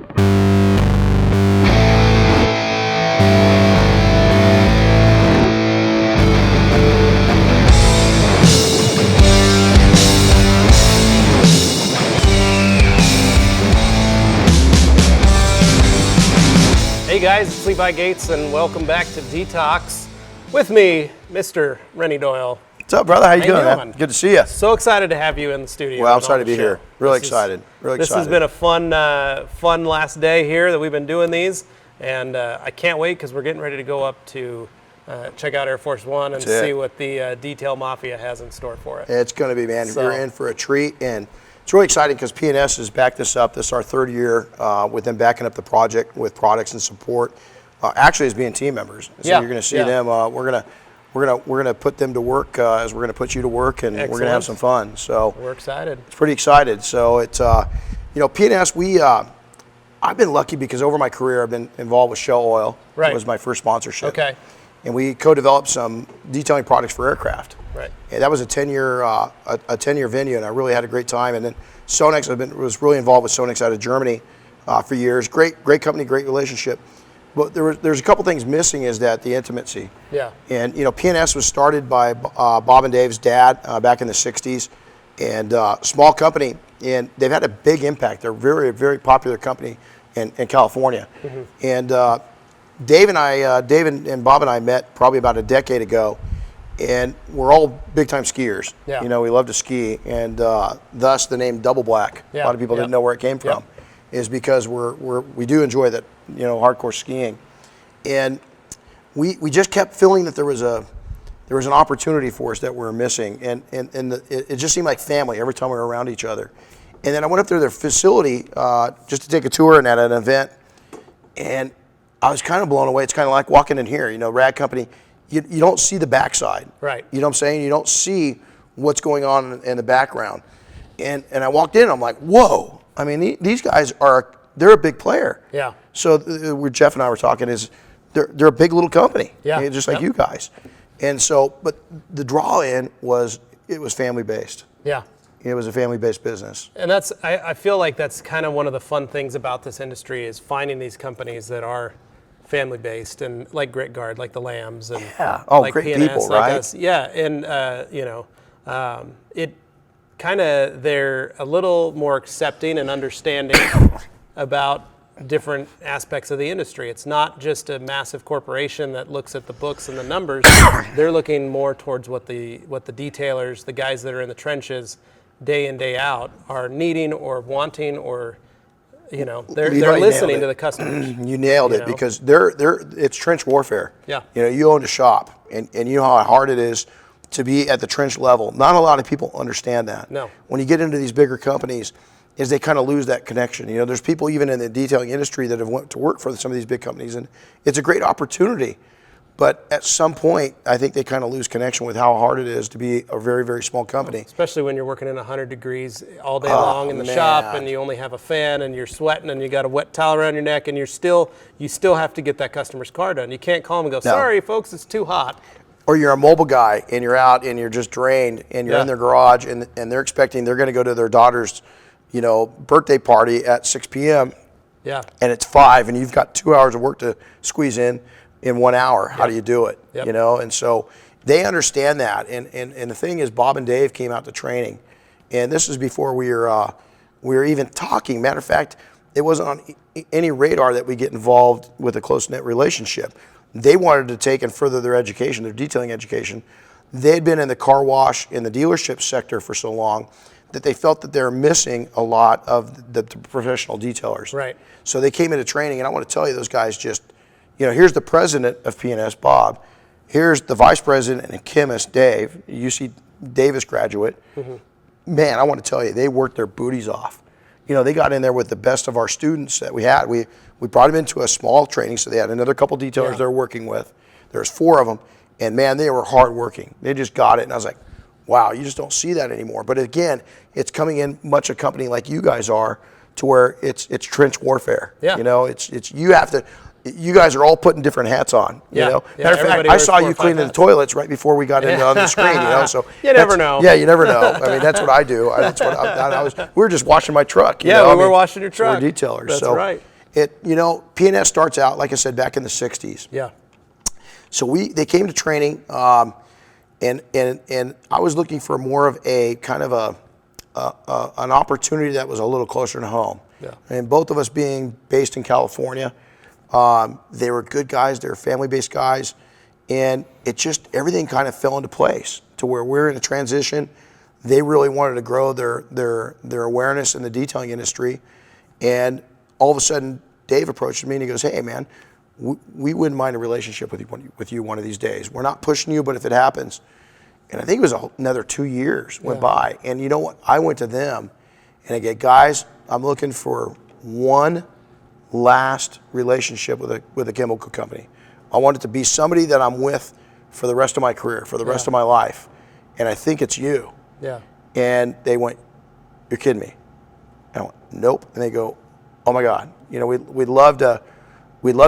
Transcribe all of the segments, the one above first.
Hey guys, it's Levi Gates and welcome back to DETALKS. With me, Mr. Renny Doyle. What's up, brother? How you doing, man? Good to see you. So excited to have you in the studio. Well, I'm excited to be here. Really excited. This has been a fun last day here that we've been doing these, and I can't wait because we're getting ready to go up to check out Air Force One and see what the Detail Mafia has in store for it. It's going to be, man. You're in for a treat, and it's really exciting because P&S has backed this up. This is our third year with them backing up the project with products and support. Actually, as being team members, so you're going to see them. We're gonna put them to work as we're going to put you to work, and we're going to have some fun. So we're excited. It's pretty excited. So it's P&S. I've been lucky because over my career I've been involved with Shell Oil. Right. It was my first sponsorship. Okay. And we co-developed some detailing products for aircraft. Right. And that was a 10-year venue, and I really had a great time. And then Sonex, was really involved with Sonex out of Germany for years. Great company, great relationship. But there's a couple things missing is that the intimacy. Yeah. And P&S was started by Bob and Dave's dad back in the 60s, and small company, and they've had a big impact. They're a very, very popular company in California. Mm-hmm. And Dave and Bob and I met probably about a decade ago, and we're all big time skiers. Yeah. We love to ski, and thus the name Double Black. Yeah. A lot of people didn't know where it came from. Is because we do enjoy that hardcore skiing, and we just kept feeling that there was an opportunity for us that we were missing, and it just seemed like family every time we were around each other. And then I went up to their facility just to take a tour and at an event, and I was kind of blown away. It's kind of like walking in here, rad company. You don't see the backside. Right. You know what I'm saying? You don't see what's going on in the background. And I walked in, and I'm like, whoa. I mean, these guys they're a big player. Yeah. So where Jeff and I were talking is they're a big little company. Yeah. Just like you guys. And so, but the draw in was it was family based. Yeah. It was a family based business. And I feel like that's kind of one of the fun things about this industry is finding these companies that are family based and like Grit Guard, like the Lambs, and like great P&S, people, like right? us. Yeah, and it kind of they're a little more accepting and understanding about different aspects of the industry. It's not just a massive corporation that looks at the books and the numbers. They're looking more towards what the detailers, the guys that are in the trenches, day in day out, are needing or wanting, or they're listening to the customers. You nailed it because it's trench warfare. Yeah. You own a shop, and you know how hard it is to be at the trench level. Not a lot of people understand that. No. When you get into these bigger companies, is they kind of lose that connection. There's people even in the detailing industry that have went to work for some of these big companies, and it's a great opportunity. But at some point, I think they kind of lose connection with how hard it is to be a very, very small company. Especially when you're working in 100 degrees all day long in the shop, and you only have a fan, and you're sweating, and you got a wet towel around your neck, and you still have to get that customer's car done. You can't call them and go, sorry, folks, it's too hot. Or you're a mobile guy, and you're out, and you're just drained, and you're in their garage, and they're expecting they're going to go to their daughter's, birthday party at 6 p.m. Yeah. And it's 5, and you've got 2 hours of work to squeeze in 1 hour. How do you do it? Yep. And so they understand that. And the thing is, Bob and Dave came out to training, and this is before we were even talking. Matter of fact, it wasn't on any radar that we get involved with a close-knit relationship. They wanted to take and further their education, their detailing education. They'd been in the car wash, in the dealership sector for so long that they felt that they're missing a lot of the professional detailers. Right. So they came into training, and I want to tell you, those guys just, here's the president of P&S, Bob. Here's the vice president and chemist, Dave, UC Davis graduate. Mm-hmm. Man, I want to tell you, they worked their booties off. They got in there with the best of our students that we had. We brought them into a small training, so they had another couple detailers they're working with. There's 4 of them, and man, they were hardworking. They just got it, and I was like, wow, you just don't see that anymore. But again, it's coming in much a company like you guys are, to where it's trench warfare. Yeah. It's you have to. You guys are all putting different hats on. Yeah. Matter of fact, I saw you cleaning the toilets right before we got into on the screen. So you never know. Yeah, you never know. I mean, that's what I do. We were just washing my truck. We were washing your truck. We're detailers. That's right. P&S starts out, like I said, back in the 60s. Yeah. So they came to training, and I was looking for more of a kind of an opportunity that was a little closer to home. Yeah. And both of us being based in California, they were good guys, they were family-based guys, and everything kind of fell into place to where we're in a transition. They really wanted to grow their awareness in the detailing industry, and all of a sudden, Dave approached me and he goes, "Hey, man, we wouldn't mind a relationship with you one of these days. We're not pushing you, but if it happens." And I think it was another 2 years went by. And you know what? I went to them and I get, "Guys, I'm looking for one last relationship with a chemical company. I want it to be somebody that I'm with for the rest of my career, for the rest of my life. And I think it's you." Yeah. And they went, "You're kidding me?" And I went, "Nope." And they go, "Oh my God, we'd love to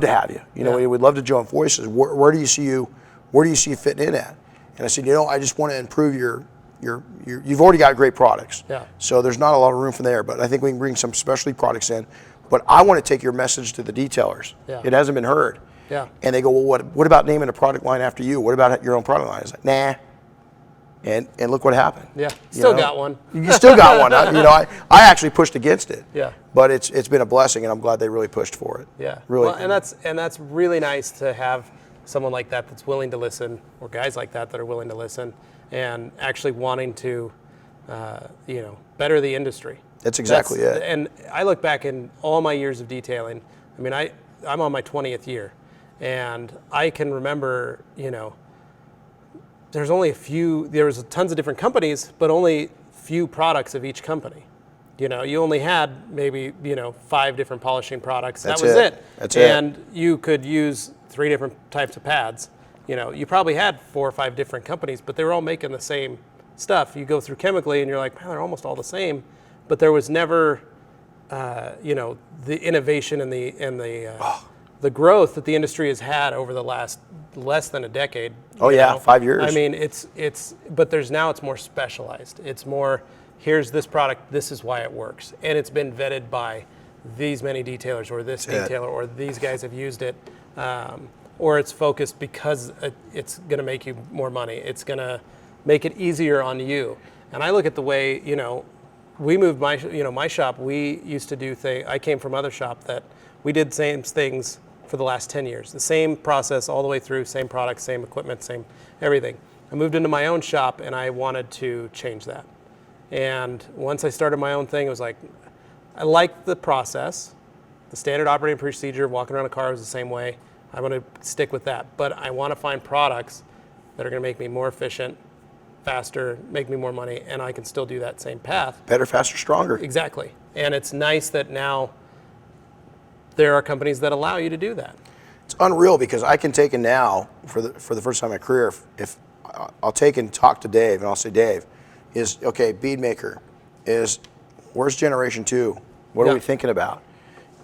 have you. We'd love to join forces. Where do you see you fitting in at?" And I said, "I just want to improve you've already got great products. Yeah. So there's not a lot of room from there, but I think we can bring some specialty products in. But I want to take your message to the detailers. Yeah. It hasn't been heard." Yeah. And they go, "Well, what about naming a product line after you? What about your own product line?" I was like, "Nah." And look what happened. Yeah. Still got one. You still got one. I actually pushed against it. Yeah. But it's been a blessing, and I'm glad they really pushed for it. Yeah. Really. Well, and that's really nice to have someone like that that's willing to listen, or guys like that that are willing to listen, and actually wanting to, better the industry. That's exactly it. And I look back in all my years of detailing. I mean, I'm on my 20th year, and I can remember, there was tons of different companies, but only few products of each company. You only had maybe, 5 different polishing products. That was it. That's it. And you could use 3 different types of pads. You probably had 4 or 5 different companies, but they were all making the same stuff. You go through chemically and you're like, man, they're almost all the same. But there was never, the innovation and the growth that the industry has had over the last less than a decade. Oh yeah, 5 years. I mean, but now it's more specialized. It's more, here's this product, this is why it works. And it's been vetted by these many detailers, or this detailer, or these guys have used it. Or it's focused because it's going to make you more money. It's going to make it easier on you. And I look at the way, we moved my shop. We used to do things. I came from other shop that we did same things for the last 10 years. The same process all the way through, same product, same equipment, same everything. I moved into my own shop and I wanted to change that. And once I started my own thing, it was like, I liked the process. The standard operating procedure, walking around a car was the same way. I want to stick with that. But I want to find products that are going to make me more efficient, faster, make me more money, and I can still do that same path. Better, faster, stronger. Exactly. And it's nice that now there are companies that allow you to do that. It's unreal, because I can take it now for the first time in my career. If I'll take and talk to Dave, and I'll say, "Dave, Bead Maker where's generation 2? What are we thinking about?"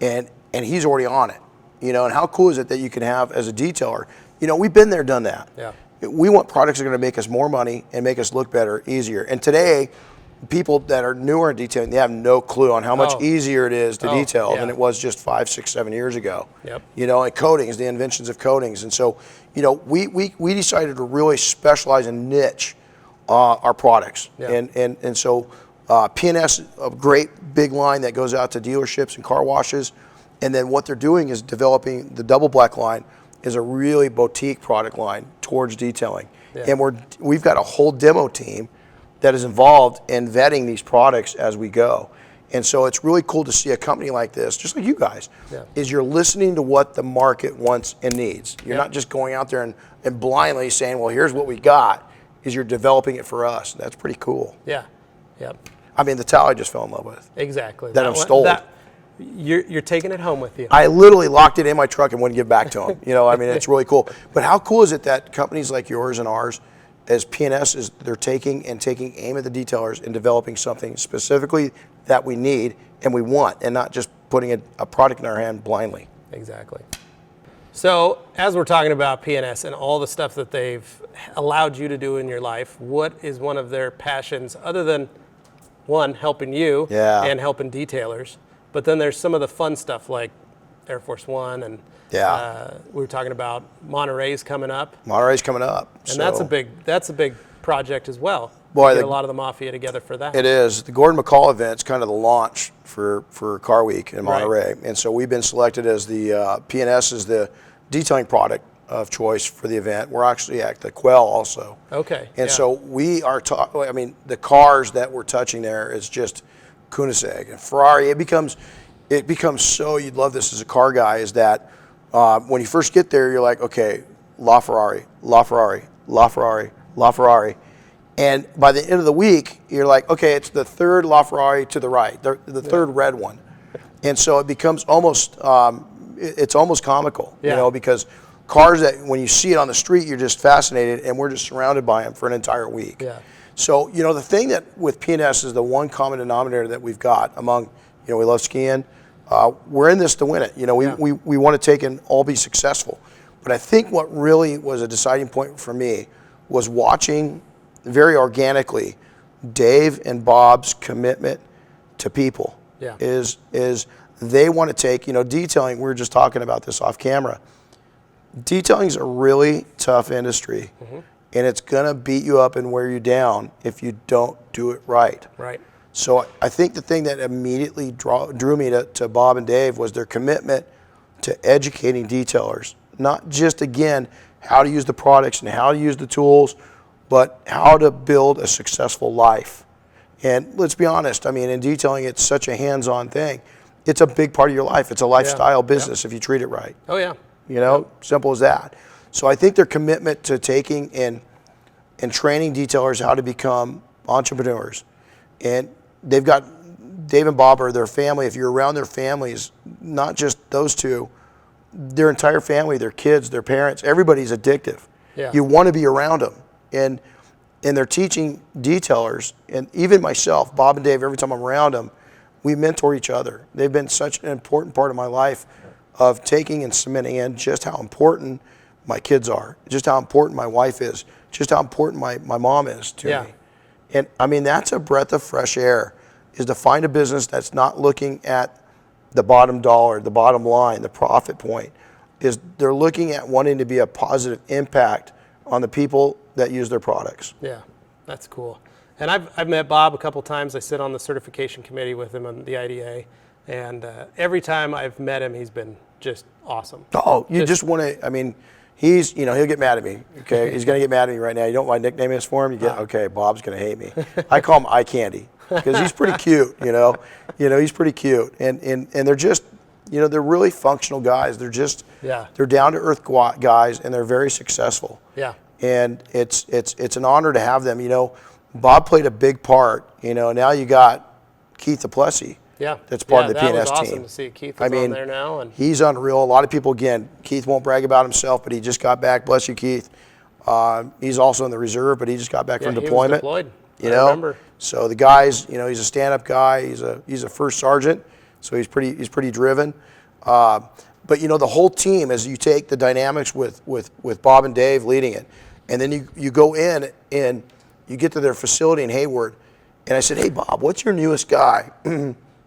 And he's already on it. And how cool is it that you can have as a detailer? We've been there, done that. Yeah. We want products that are going to make us more money and make us look better, easier. And today, people that are newer in detailing, they have no clue on how much easier it is to detail than it was just 5, 6, 7 years ago. Yep. And coatings, the inventions of coatings. And so, we decided to really specialize and niche our products. Yeah. And so P&S, a great big line that goes out to dealerships and car washes. And then what they're doing is developing the double black line is a really boutique product line towards detailing. Yeah. And we've got a whole demo team that is involved in vetting these products as we go. And so it's really cool to see a company like this, just like you guys, is you're listening to what the market wants and needs. You're not just going out there and blindly saying, well, here's what we got, is you're developing it for us. That's pretty cool. Yeah, yep. I mean, the towel I just fell in love with. Exactly. That I've stolen. You're taking it home with you. I literally locked it in my truck and wouldn't give it back to him. It's really cool. But how cool is it that companies like yours and ours, as P&S, they're taking aim at the detailers and developing something specifically that we need and we want, and not just putting a product in our hand blindly. Exactly. So as we're talking about P&S and all the stuff that they've allowed you to do in your life, what is one of their passions other than, one, helping you and helping detailers? But then there's some of the fun stuff like Air Force One, and Yeah. we were talking about Monterey's coming up, Monterey's coming up. and that's a big project as well. Boy, Get a lot of the mafia together for that. It is. The Gordon McCall event's kind of the launch for Car Week in Monterey. Right. And so we've been selected as the P&S is the detailing product of choice for the event. We're actually at the Quell also. Okay. And so we are I mean, the cars that we're touching there is just Koenigsegg and Ferrari. It becomes so, you'd love this as a car guy, is that when you first get there, you're like, okay, LaFerrari, LaFerrari, LaFerrari, LaFerrari. And by the end of the week, you're like, okay, it's the third LaFerrari to the right, the third red one. And so it becomes almost, it's almost comical, you know, because cars that when you see it on the street, you're just fascinated, and we're just surrounded by them for an entire week. Yeah. So, you know, the thing that with P&S is the one common denominator that we've got among, you know, we love skiing. We're in this to win it. You know, we want to take and all be successful. But I think what really was a deciding point for me was watching very organically Dave and Bob's commitment to people. Yeah. Is they want to take, you know, detailing, we were just talking about this off camera. Detailing is a really tough industry, and it's going to beat you up and wear you down if you don't do it right. Right. So I think the thing that immediately drew me to Bob and Dave was their commitment to educating detailers. Not just, again, how to use the products and how to use the tools, but how to build a successful life. And let's be honest, I mean, in detailing, it's such a hands-on thing. It's a big part of your life. It's a lifestyle business if you treat it right. Oh, yeah. You know, simple as that. So I think their commitment to taking and training detailers how to become entrepreneurs. And they've got, Dave and Bob are their family. If you're around their families, not just those two, their entire family, their kids, their parents, everybody's addictive. Yeah. You want to be around them. And they're teaching detailers, and even myself, Bob and Dave, every time I'm around them, we mentor each other. They've been such an important part of my life of taking and cementing in just how important my kids are, just how important my wife is, just how important my mom is to me. And I mean, that's a breath of fresh air, is to find a business that's not looking at the bottom dollar, the bottom line, the profit point, is they're looking at wanting to be a positive impact on the people that use their products. Yeah, that's cool. And I've met Bob a couple times. I sit on the certification committee with him on the IDA, and every time I've met him, he's been just awesome. Oh, you just want to, I mean, he's, you know, he'll get mad at me, okay? He's going to get mad at me right now. You know what my nickname is for him? You get, okay, Bob's going to hate me. I call him Eye Candy because he's pretty cute, you know? He's pretty cute. And they're just, you know, they're really functional guys. They're just, they're down-to-earth guys, and they're very successful. Yeah. And it's an honor to have them. You know, Bob played a big part. You know, now you got Keith DePlessis. Yeah. That's part of the P&S was awesome team. To see Keith is on there now. And he's unreal. A lot of people, again, Keith won't brag about himself, but he just got back. Bless you, Keith. He's also in the reserve, but he just got back from deployment. He was deployed. You know, remember. So the guy's, you know, he's a stand-up guy. He's a first sergeant, so he's pretty driven. But you know, the whole team, as you take the dynamics with Bob and Dave leading it, and then you go in and you get to their facility in Hayward, and I said, hey Bob, what's your newest guy?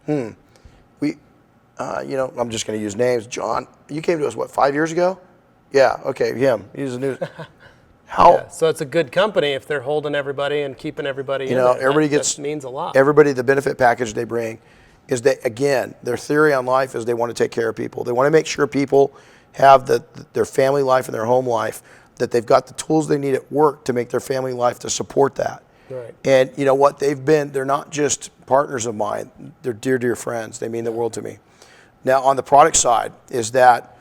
You know, I'm just going to use names. John, you came to us, what, 5 years ago? Yeah, okay, him. He's a new. How? Yeah, so it's a good company if they're holding everybody and keeping everybody. You know, in there. everybody that means a lot. Everybody, the benefit package they bring is that, again, their theory on life is they want to take care of people. They want to make sure people have their family life and their home life, that they've got the tools they need at work to make their family life to support that. Right. And you know what, they're not just partners of mine, they're dear, dear friends. They mean the world to me. Now, on the product side is that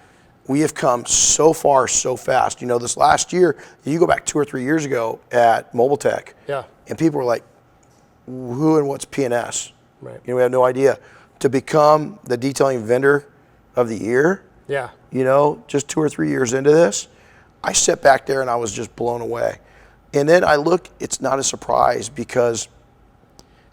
we have come so far, so fast. You know, this last year, you go back 2 or 3 years ago at Mobile Tech, and people were like, who and what's P&S? Right. You know, we have no idea. To become the detailing vendor of the year, you know, just 2 or 3 years into this, I sat back there and I was just blown away. And then I look, it's not a surprise because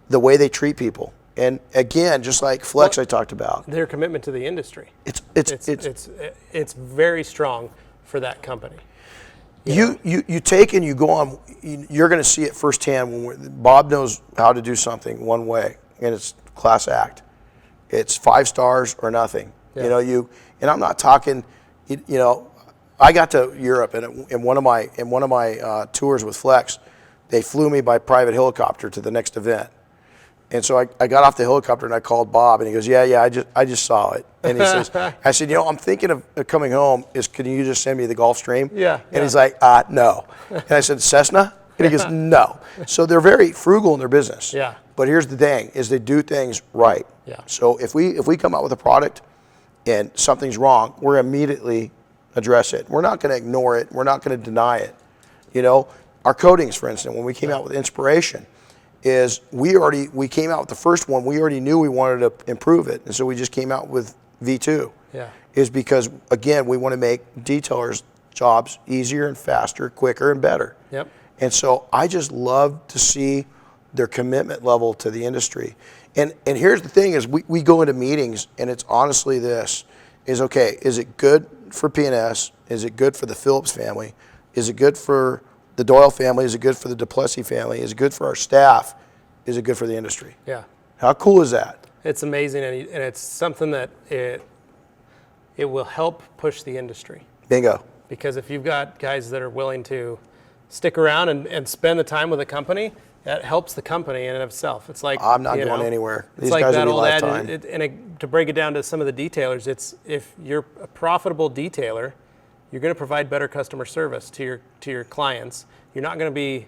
the way they treat people. And again, just like Flex, I talked about, their commitment to the industry. It's very strong for that company. You take and you go on. You're going to see it firsthand when Bob knows how to do something one way, and it's class act. It's 5 stars or nothing. You know, and I'm not talking, you know, I got to Europe, and in one of my tours with Flex, they flew me by private helicopter to the next event. And so I got off the helicopter and I called Bob, and he goes, yeah, I just saw it. And he says, I said, you know, I'm thinking of coming home. Can you just send me the Gulfstream? Yeah. And he's like, no. And I said, Cessna? And he goes, no. So they're very frugal in their business. Yeah. But here's the thing, is they do things right. Yeah. So if we come out with a product and something's wrong, we're immediately address it. We're not going to ignore it. We're not going to deny it. You know, our coatings, for instance, when we came out with Inspiration, is we came out with the first one, we already knew we wanted to improve it, and so we just came out with V2. Yeah. Is because, again, we want to make detailers' jobs easier and faster, quicker and better. Yep. And so I just love to see their commitment level to the industry. And here's the thing is we go into meetings, and it's honestly this, is okay, is it good for P&S? Is it good for the Phillips family? Is it good for the Doyle family? Is it good for the Duplessis family? Is it good for our staff? Is it good for the industry? Yeah. How cool is that? It's amazing, and it's something that it will help push the industry. Bingo. Because if you've got guys that are willing to stick around and spend the time with a company, that helps the company in and of itself. It's like, I'm not going anywhere. It's These like guys that will be old ad, lifetime. to break it down to some of the detailers, it's if you're a profitable detailer, you're going to provide better customer service to your clients. You're not going to be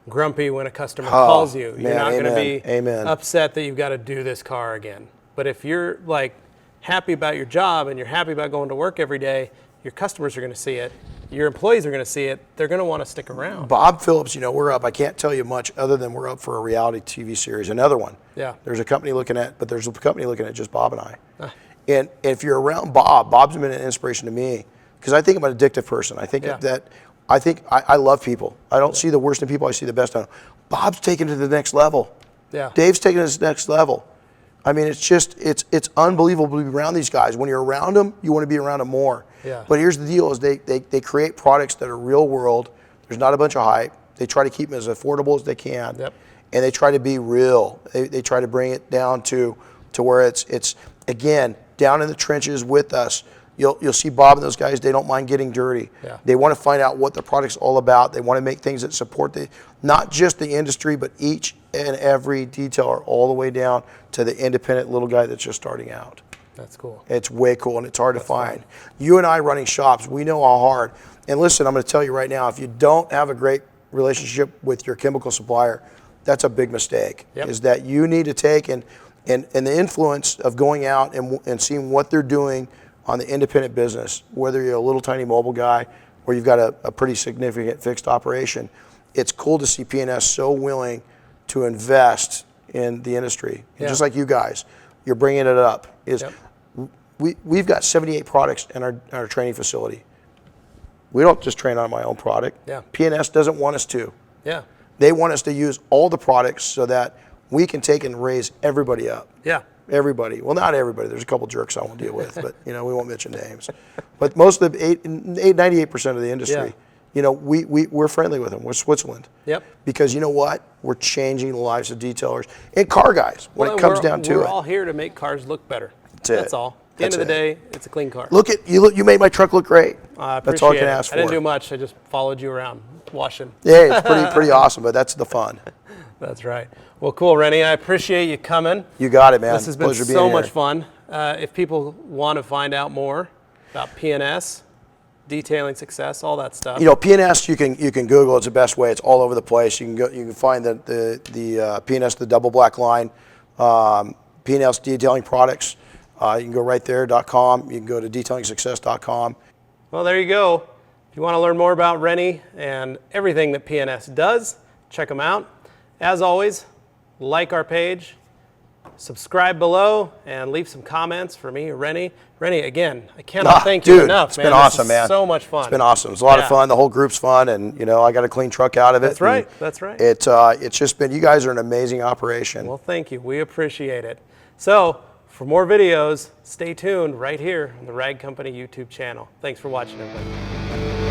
grumpy when a customer calls you. You're not going to be upset that you've got to do this car again. But if you're like happy about your job and you're happy about going to work every day, your customers are going to see it. Your employees are going to see it. They're going to want to stick around. Bob Phillips, you know, we're up. I can't tell you much other than we're up for a reality TV series, another one. Yeah. There's a company looking at just Bob and I. And if you're around Bob, Bob's been an inspiration to me because I think I'm an addictive person. I think I love people. I don't see the worst in people. I see the best in them. Bob's taken it to the next level. Yeah. Dave's taken it to the next level. I mean, it's unbelievable to be around these guys. When you're around them, you want to be around them more. Yeah. But here's the deal: is they create products that are real world. There's not a bunch of hype. They try to keep them as affordable as they can. Yep. And they try to be real. They try to bring it down to where it's again down in the trenches with us. You'll see Bob and those guys. They don't mind getting dirty. Yeah. They want to find out what the product's all about. They want to make things that support not just the industry, but each and every detailer, all the way down to the independent little guy that's just starting out. That's cool. It's way cool, and it's hard to find. You and I running shops, we know how hard. And listen, I'm going to tell you right now, if you don't have a great relationship with your chemical supplier, that's a big mistake. Yep. Is that you need to take and the influence of going out and seeing what they're doing on the independent business, whether you're a little tiny mobile guy or you've got a pretty significant fixed operation. It's cool to see P&S so willing to invest in the industry. And just like you guys, you're bringing it up. We've got 78 products in our training facility. We don't just train on my own product. Yeah. P&S doesn't want us to. Yeah. They want us to use all the products so that we can take and raise everybody up. Yeah. Everybody. Well, not everybody. There's a couple jerks I won't deal with, but we won't mention names. But most of the 98% of the industry, we're friendly with them. We're Switzerland. Yep. Because you know what? We're changing the lives of detailers and car guys when it comes down to it. We're all here to make cars look better. That's all. At the end of the day, it's a clean car. Look at you! You made my truck look great. I appreciate that's all I can ask for. I didn't do much. I just followed you around, washing. Yeah, it's pretty awesome, but that's the fun. That's right. Well, cool, Renny. I appreciate you coming. You got it, man. This has been so much fun. If people want to find out more about P&S, detailing success, all that stuff. P&S you can Google. It's the best way. It's all over the place. You can find the P&S, the double black line, P&S detailing products. You can go right there, .com. You can go to detailingsuccess.com. Well, there you go. If you want to learn more about Renny and everything that P&S does, check them out. As always, like our page, subscribe below, and leave some comments for me or Renny. Renny, again, I cannot thank you enough, it's man. Been awesome, man. So much fun. It's been awesome. It's a lot of fun. The whole group's fun, and I got a clean truck out of it. That's right. That's right. It's just been. You guys are an amazing operation. Well, thank you. We appreciate it. So, for more videos, stay tuned right here on the Rag Company YouTube channel. Thanks for watching, everybody.